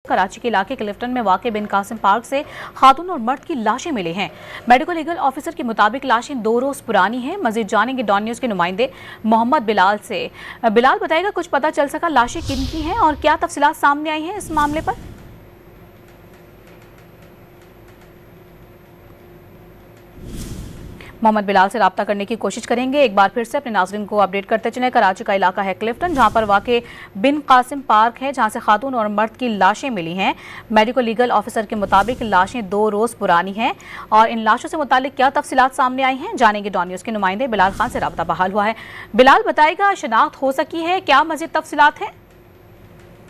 कराची के इलाके क्लिफ्टन में वाक़ बिन कासिम पार्क से खातून और मर्द की लाशें मिली हैं। मेडिकल लीगल ऑफिसर के मुताबिक लाशें 2 रोज पुरानी हैं। मजीद जानेंगे डॉन न्यूज़ के नुमाइंदे मोहम्मद बिलाल से। बिलाल बताएगा, कुछ पता चल सका लाशें किन की हैं और क्या तफसीलात सामने आई हैं इस मामले पर? मोहम्मद बिलाल से रब्ता करने की कोशिश करेंगे। एक बार फिर से अपने नाज़रीन को अपडेट करते चले। कराची का इलाका है क्लिफ्टन, जहां पर वाक़े बिन कासिम पार्क है, जहां से खातून और मर्द की लाशें मिली हैं। मेडिकल लीगल ऑफिसर के मुताबिक लाशें 2 रोज़ पुरानी हैं और इन लाशों से मुतालिक क्या तफसीलात सामने आई हैं जानेंगे। डॉन न्यूज़ के नुमाइंदे बिलाल खान से रब्ता बहाल हुआ है। बिलाल बताएगा, शनाख्त हो सकी है, क्या मज़ीद तफसीलात हैं?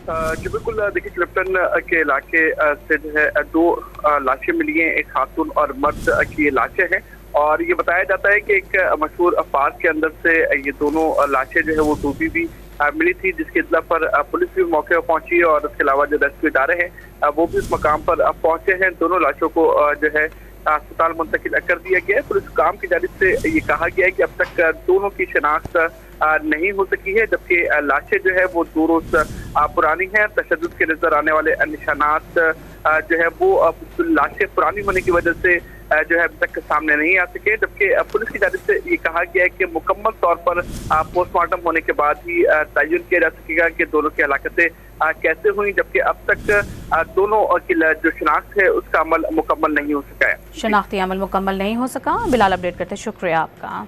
जी बिल्कुल, देखिए क्लिफ्टन के इलाके से जो है 2 लाशें मिली हैं, एक खातून और मर्द की लाशें हैं और ये बताया जाता है कि एक मशहूर पार्क के अंदर से ये दोनों लाशें जो है वो डूबी भी मिली थी, जिसकी इत्तला पर पुलिस भी मौके पर पहुंची और उसके अलावा जो रेस्क्यू इदारे हैं वो भी उस मकाम पर पहुंचे हैं। दोनों लाशों को जो है अस्पताल मुंतकिल कर दिया गया है। पुलिस काम की जानिब से ये कहा गया है कि अब तक दोनों की शनाख्त नहीं हो सकी है, जबकि लाशें जो है वो 2 रोज पुरानी हैं। तशद्दुद के नजर आने वाले निशानात जो है वो लाशें पुरानी होने की वजह से जो है अभी तक सामने नहीं आ सके, जबकि पुलिस की जानिब से ये कहा गया है कि मुकम्मल तौर पर पोस्टमार्टम होने के बाद ही तयन किया जा सकेगा कि दोनों की हलाकतें कैसे हुई, जबकि अब तक दोनों की जो शनाख्त है उसका अमल मुकम्मल नहीं हो सका है। शनाख्ती अमल मुकम्मल नहीं हो सका। बिलाल अपडेट करते शुक्रिया आपका।